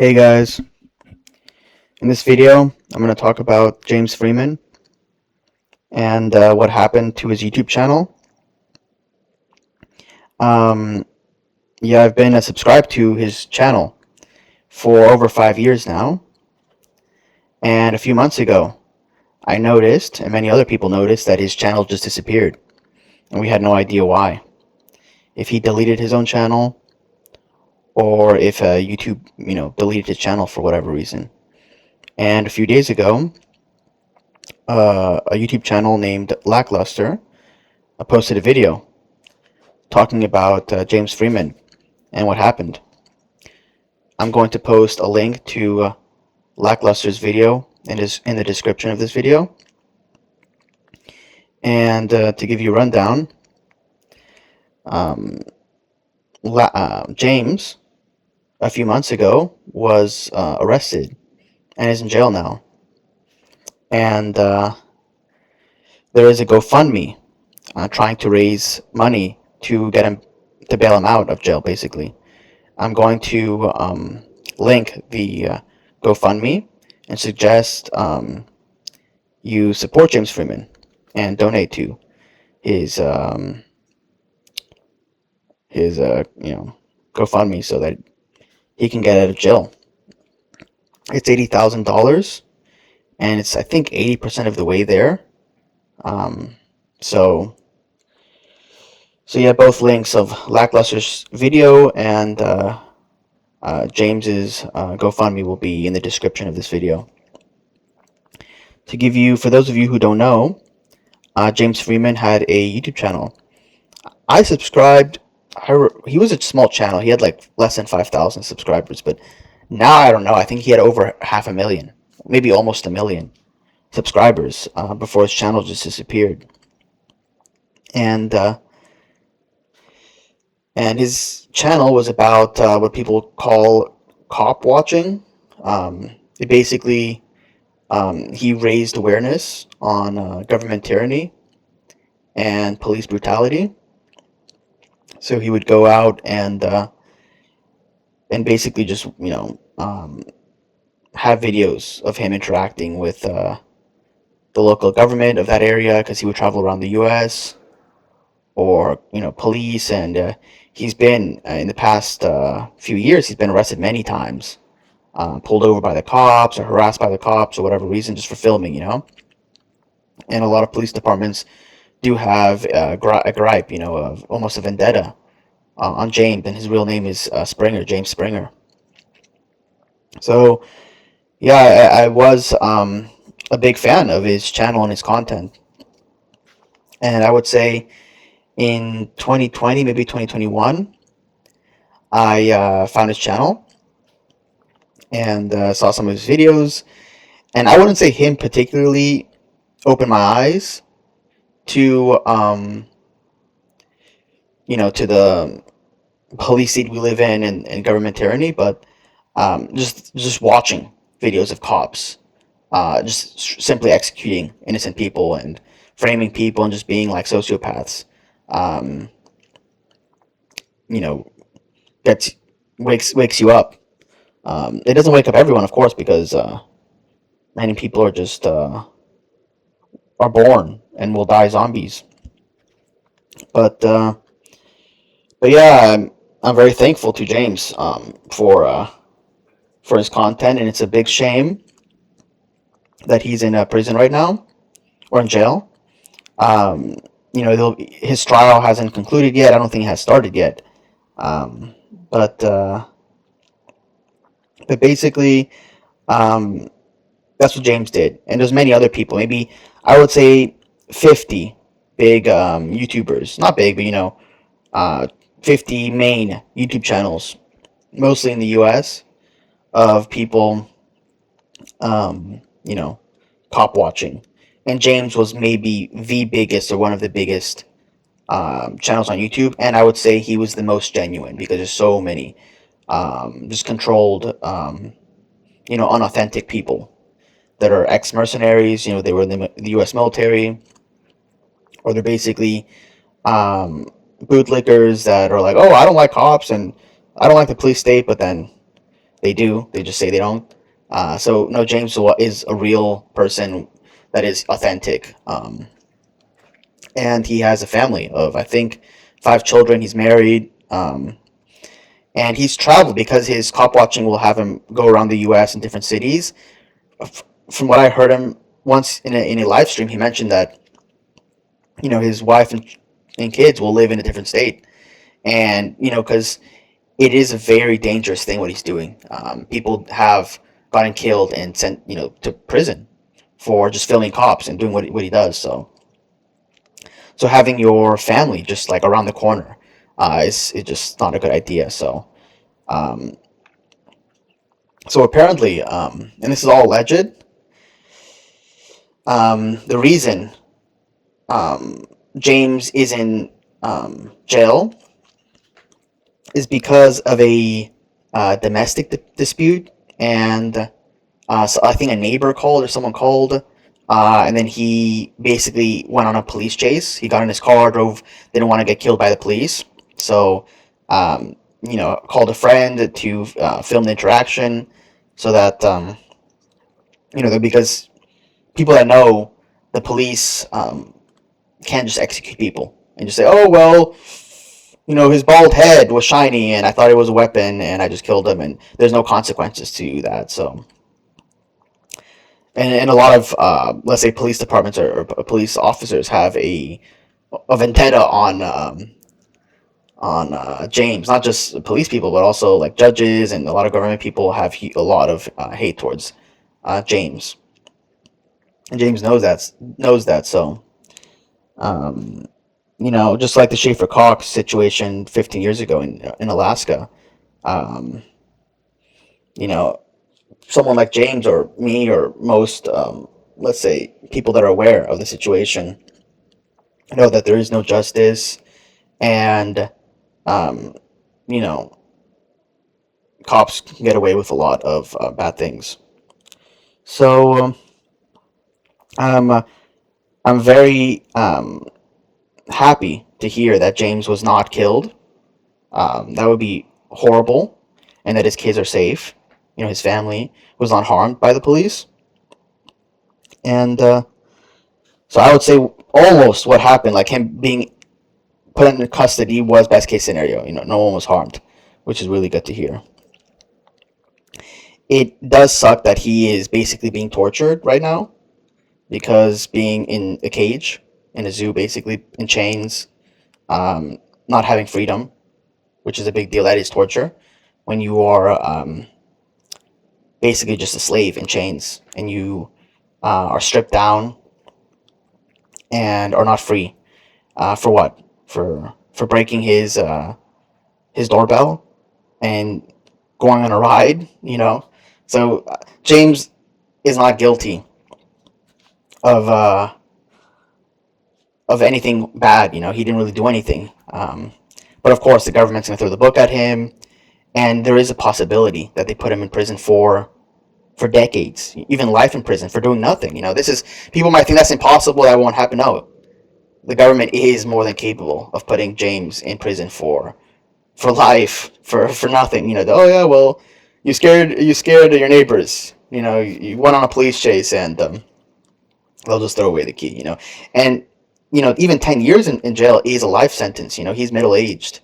Hey guys, in this video I'm going to talk about James Freeman and what happened to his YouTube channel. Um, yeah, I've been subscribed to his channel for over 5 years now, and a few months ago I noticed, and many other people noticed, that his channel just disappeared, and we had no idea why. If he deleted his own channel, or if YouTube, deleted his channel for whatever reason. And a few days ago, a YouTube channel named Lackluster posted a video talking about James Freeman and what happened. I'm going to post a link to Lackluster's video in the description of this video. And to give you a rundown, um, James, a few months ago, was arrested and is in jail now. And there is a GoFundMe trying to raise money to get him to bail him out of jail, basically. I'm going to link the GoFundMe and suggest you support James Freeman and donate to his GoFundMe so that he can get out of jail. It's $80,000, and it's, I think, 80% of the way there. So yeah, both links of Lackluster's video and James's GoFundMe will be in the description of this video. To give you, for those of you who don't know, James Freeman had a YouTube channel. I subscribed. He was a small channel. He had like less than 5,000 subscribers, but now I don't know. I think he had over 500,000, maybe almost 1,000,000 subscribers before his channel just disappeared. And his channel was about what people call cop watching. It basically he raised awareness on government tyranny and police brutality. So he would go out and basically just have videos of him interacting with the local government of that area, because he would travel around the U.S. or police, and he's been in the past few years he's been arrested many times, pulled over by the cops or harassed by the cops or whatever reason, just for filming, And a lot of police departments do have a gripe, of almost a vendetta on James, and his real name is Springer, James Springer. So yeah, I was a big fan of his channel and his content, and I would say in 2020, maybe 2021, I found his channel and saw some of his videos, and I wouldn't say him particularly opened my eyes to to the police state we live in, and government tyranny, but just watching videos of cops just simply executing innocent people and framing people and just being like sociopaths, um, you know, gets wakes you up. It doesn't wake up everyone, of course, because many people are just are born and will die zombies. But yeah, I'm very thankful to James for his content, and it's a big shame that he's in prison right now, or in jail. Um, his trial hasn't concluded yet. I don't think it has started yet. Um, but basically, um, that's what James did, and there's many other people. Maybe I would say 50 big YouTubers, not big, but uh, 50 main YouTube channels, mostly in the U.S., of people, um, you know, cop watching. And James was maybe the biggest or one of the biggest channels on YouTube, and I would say he was the most genuine, because there's so many just controlled, unauthentic people that are ex-mercenaries. They were in the U.S. military, or they're basically bootlickers that are like, oh, I don't like cops and I don't like the police state, but then They do. They just say they don't. So no, James is a real person that is authentic. And he has a family of, I think, 5 children. He's married. And he's traveled because his cop watching will have him go around the U.S. in different cities. From what I heard him once in a live stream, he mentioned that his wife and kids will live in a different state, and because it is a very dangerous thing what he's doing. People have gotten killed and sent to prison for just filming cops and doing what he does. So having your family just like around the corner is just not a good idea. Um, so apparently, and this is all alleged, the reason um, James is in jail is because of a domestic dispute, and so I think a neighbor called or someone called, and then he basically went on a police chase. He got in his car, drove, didn't want to get killed by the police, so called a friend to film the interaction, so that because people that know the police can't just execute people and just say, oh well, his bald head was shiny and I thought it was a weapon and I just killed him, and there's no consequences to that. So, and a lot of, let's say, police departments or police officers have a vendetta on James, not just police people, but also like judges and a lot of government people have a lot of hate towards James. And James knows that. So, um, just like the Schaefer Cox situation 15 years ago in Alaska, um, you know, someone like James or me or most, let's say, people that are aware of the situation know that there is no justice, and um, you know, cops can get away with a lot of bad things. So um, I'm very happy to hear that James was not killed. That would be horrible, and that his kids are safe. His family was not harmed by the police, and so I would say almost what happened, like him being put into custody, was best case scenario. No one was harmed, which is really good to hear. It does suck that he is basically being tortured right now because being in a cage in a zoo, basically in chains, not having freedom, which is a big deal. That is torture when you are basically just a slave in chains and you are stripped down and are not free. For what? For breaking his doorbell and going on a ride. So James is not guilty of anything bad. He didn't really do anything. But of course, the government's gonna throw the book at him, and there is a possibility that they put him in prison for decades, even life in prison for doing nothing. This is, people might think that's impossible, that won't happen. No, the government is more than capable of putting James in prison for life for nothing. Oh yeah, well, you scared your neighbors. You went on a police chase, and they'll just throw away the key. And even 10 years in jail is a life sentence. He's middle aged,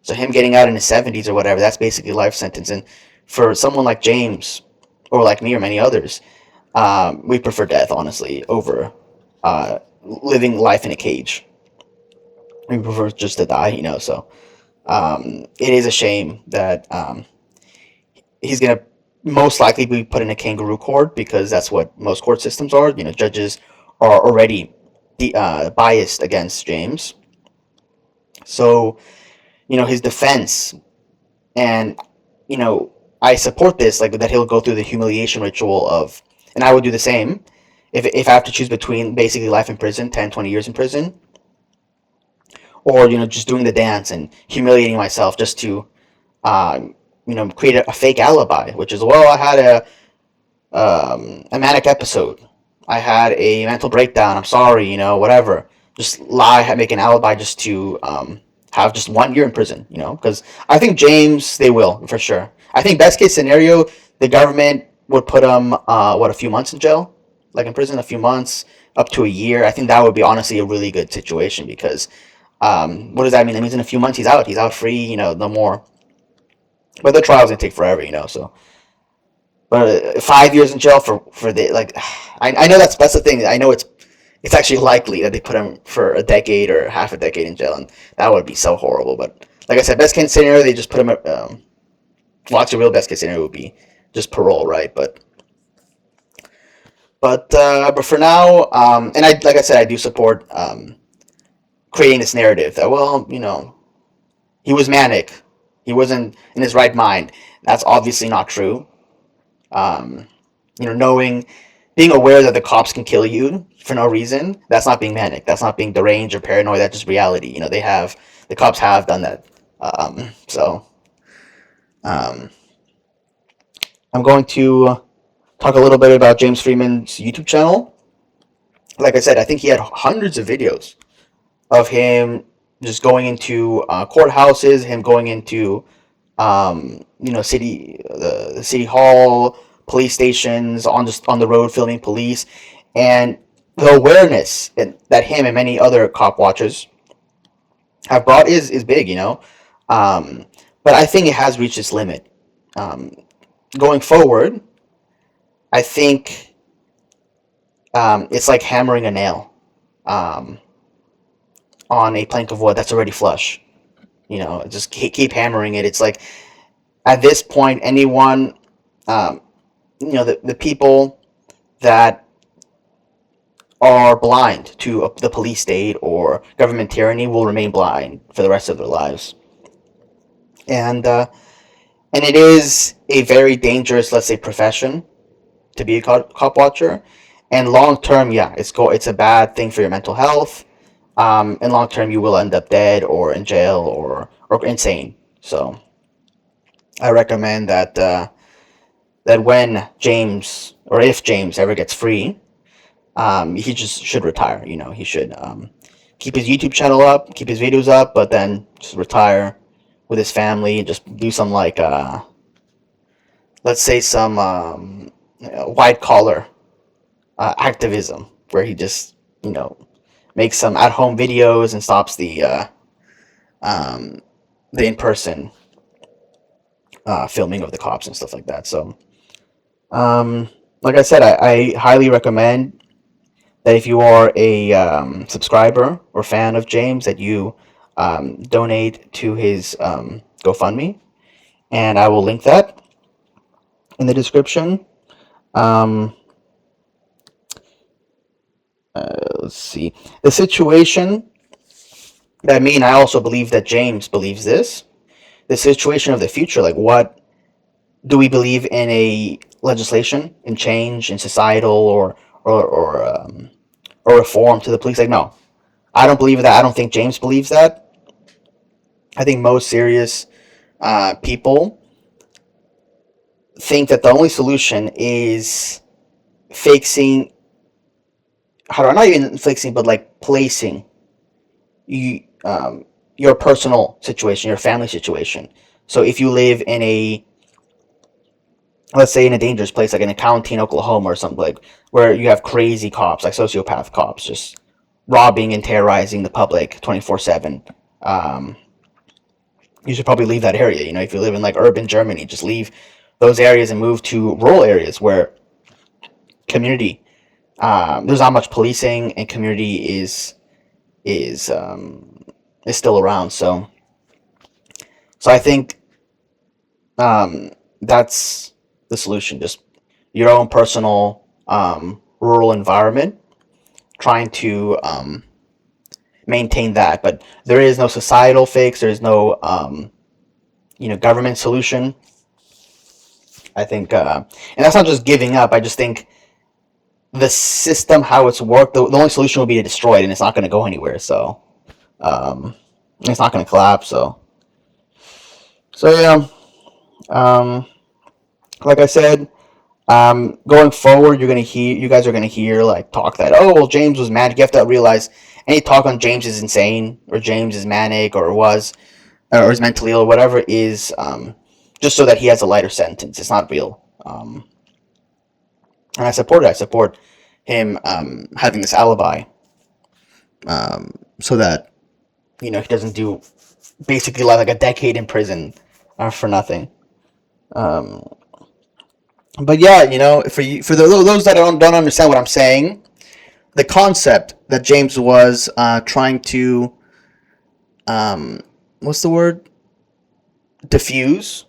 so him getting out in his 70s or whatever, that's basically life sentence. And for someone like James, or like me or many others, we prefer death, honestly, over living life in a cage. We prefer just to die. So it is a shame that he's gonna most likely be put in a kangaroo court, because that's what most court systems are. Judges are already biased against James. So his defense, and I support this, like that he'll go through the humiliation ritual of, and I would do the same if I have to choose between basically life in prison, 10, 20 years in prison, or just doing the dance and humiliating myself just to create a fake alibi, which is, well, I had a manic episode, I had a mental breakdown, I'm sorry, whatever. Just lie, make an alibi just to have just 1 year in prison, because I think James, they will, for sure. I think best case scenario, the government would put him a few months in jail, like in prison, a few months up to a year. I think that would be honestly a really good situation because what does that mean? That means in a few months he's out. He's out free. No more. But the trial's gonna take forever. So. But 5 years in jail for the like, I know that's the thing. I know it's actually likely that they put him for a decade or half a decade in jail, and that would be so horrible. But like I said, best case scenario, they just put him. Well, actually, real best case scenario would be just parole, right? But for now, and I like I said, I do support creating this narrative that he was manic, he wasn't in his right mind. That's obviously not true. Um, knowing, being aware that the cops can kill you for no reason, that's not being manic. That's not being deranged or paranoid. That's just reality. The cops have done that. So um, I'm going to talk a little bit about James Freeman's YouTube channel. Like I said, I think he had hundreds of videos of him just going into courthouses, him going into the city hall, police stations, on the road filming police, and the awareness that him and many other cop watchers have brought is big. Um, but I think it has reached its limit. Um, Going forward, I think it's like hammering a nail um, on a plank of wood that's already flush. Just keep hammering it. It's like at this point, anyone, um, the people that are blind to the police state or government tyranny will remain blind for the rest of their lives. And it is a very dangerous, let's say, profession to be a cop watcher. And long term, yeah, it's a bad thing for your mental health. And long term, you will end up dead or in jail or insane. So I recommend that when James, or if James ever gets free, he just should retire. He should keep his YouTube channel up, keep his videos up, but then just retire with his family and just do some like let's say some white collar activism where he just makes some at home videos and stops um, the in person filming of the cops and stuff like that. So um, like I said, I highly recommend that if you are a subscriber or fan of James, that you donate to his GoFundMe, and I will link that in the description. Um, let's see. The situation that me and I also believe that James believes this. The situation of the future, like what do we believe in a legislation, in change, in societal or reform to the police? Like no, I don't believe that. I don't think James believes that. I think most serious people think that the only solution is fixing, how do I, not even fixing, but like placing you your personal situation, your family situation. So if you live in a, let's say in a dangerous place like in a county in Oklahoma or something, like where you have crazy cops, like sociopath cops, just robbing and terrorizing the public 24/7. Um, you should probably leave that area. If you live in like urban Germany, just leave those areas and move to rural areas where community, there's not much policing and community is um, is still around. So I think that's the solution. Just your own personal rural environment, trying to maintain that. But there is no societal fix. There's no government solution. I think, and that's not just giving up. I just think the system, how it's worked, the only solution will be to destroy it, and it's not going to go anywhere. So um, it's not going to collapse. So yeah. Um, like I said, going forward, you guys are gonna hear like talk that, oh well, James was mad. You have to realize any talk on James is insane, or James is manic, or is mentally ill, or whatever, is just so that he has a lighter sentence. It's not real. And I support it. I support him having this alibi, so that he doesn't do basically like a decade in prison for nothing. But yeah, for those that don't understand what I'm saying, the concept that James was trying to what's the word, diffuse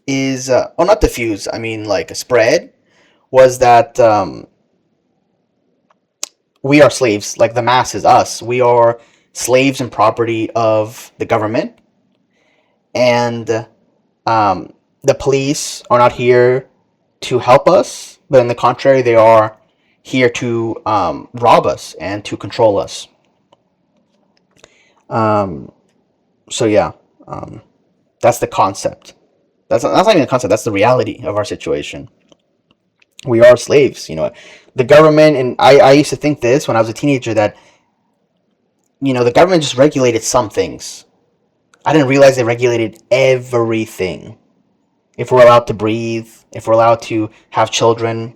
is not diffuse. I mean like a spread was that we are slaves, like the masses, us. We are slaves and property of the government, and the police are not here to help us, but on the contrary, they are here to rob us and to control us. So yeah, that's the concept. That's not even a concept. That's the reality of our situation. We are slaves. The government, and I used to think this when I was a teenager, that the government just regulated some things. I didn't realize they regulated everything. If we're allowed to breathe, if we're allowed to have children,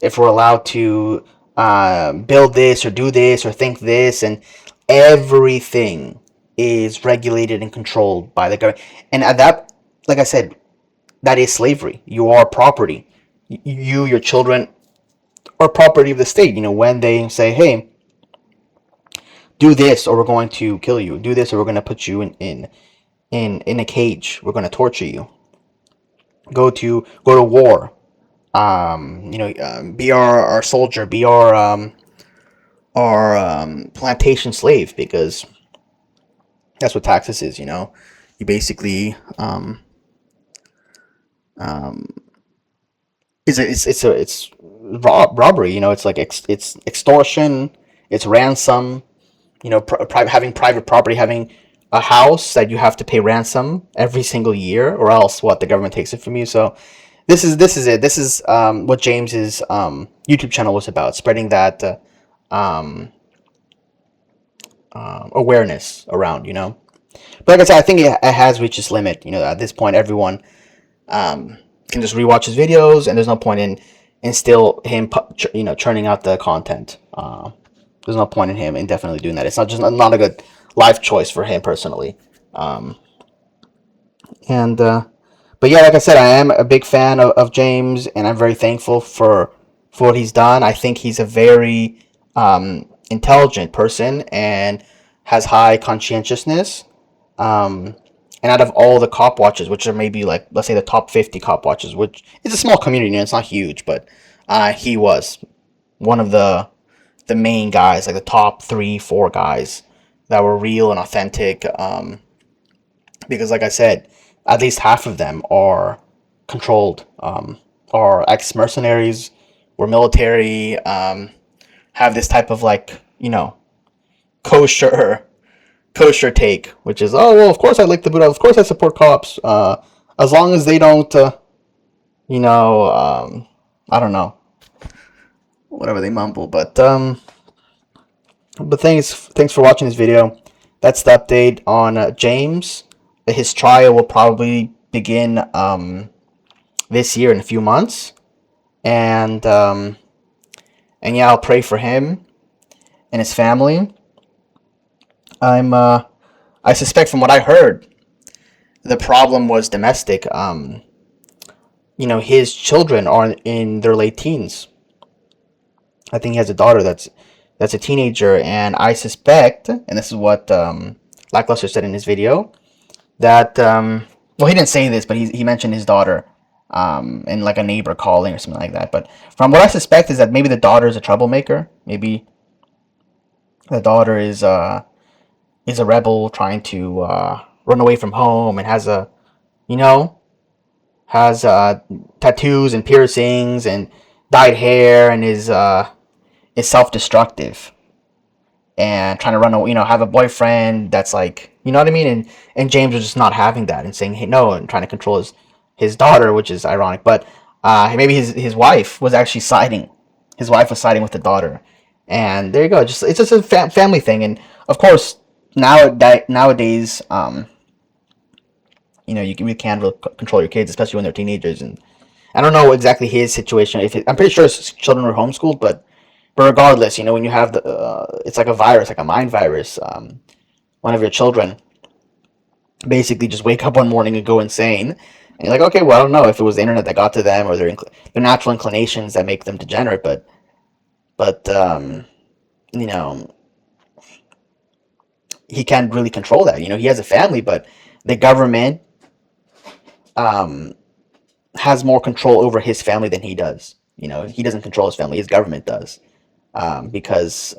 if we're allowed to build this or do this or think this, and everything is regulated and controlled by the government. And at that, like I said, that is slavery. You are property. Your children are property of the state. When they say, "Hey, do this, or we're going to kill you. Do this, or we're going to put you in a cage. We're going to torture you. Go to war. Be our soldier. Be our plantation slave," because that's what taxes is. You basically it's robbery. It's like it's extortion. It's ransom. Having private property, having a house that you have to pay ransom every single year, or else the government takes it from you. So this is it. This is what James's YouTube channel was about, spreading that awareness around. But like I said, I think it has reached its limit. At this point, everyone can just rewatch his videos, and there's no point in still him churning out the content. There's no point in him indefinitely doing that. It's not a good life choice for him personally. And but yeah, like I said, I am a big fan of James, and I'm very thankful for what he's done. I think he's a very intelligent person and has high conscientiousness. And out of all the cop watches, which are maybe like, let's say, the top 50 cop watches, which is a small community, it's not huge, but he was one of the main guys, like the top 3-4 guys that were real and authentic. Because like I said, at least half of them are controlled, are ex-mercenaries, were military, have this type of kosher take, which is, oh well, of course I like the Buddha, of course I support cops, as long as they don't, I don't know, whatever they mumble, but thanks for watching this video. That's the update on James. His trial will probably begin this year in a few months, and yeah, I'll pray for him and his family. I suspect, from what I heard, the problem was domestic. His children are in their late teens. I think he has a daughter that's a teenager, and I suspect, and this is what Lackluster said in his video, that well, he didn't say this, but he mentioned his daughter, and like a neighbor calling or something like that. But from what I suspect is that maybe the daughter is a troublemaker. Maybe the daughter is a rebel trying to run away from home, and has tattoos and piercings and dyed hair, and is self-destructive and trying to run away, have a boyfriend that's like, you know what I mean? And James was just not having that and saying, hey, no, and trying to control his daughter, which is ironic. But maybe his wife was actually siding. His wife was siding with the daughter. And there you go. It's just a family thing. And of course, nowadays, you really can't really control your kids, especially when they're teenagers. And I don't know exactly his situation. I'm pretty sure his children were homeschooled, but regardless, when you have it's like a virus, like a mind virus. One of your children basically just wake up one morning and go insane. And you're like, okay, well, I don't know if it was the internet that got to them or their natural inclinations that make them degenerate, but you know, he can't really control that. He has a family, but the government um, has more control over his family than he does. He doesn't control his family; his government does, because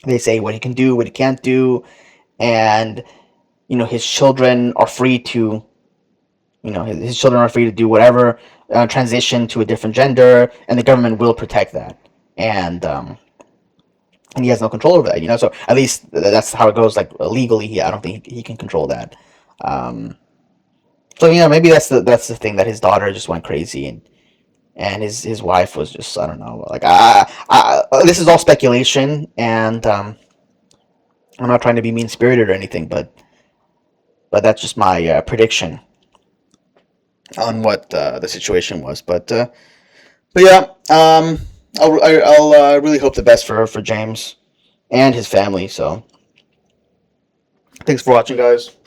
they say what he can do, what he can't do, and his children are free to his children are free to do whatever, transition to a different gender, and the government will protect that. And he has no control over that. So at least that's how it goes. Like legally, I don't think he can control that. Um, so maybe that's the thing, that his daughter just went crazy, and his wife was just, I don't know. Like this is all speculation, and I'm not trying to be mean spirited or anything, but that's just my prediction on what the situation was. But yeah, I'll really hope the best for James and his family. So thanks for watching, guys.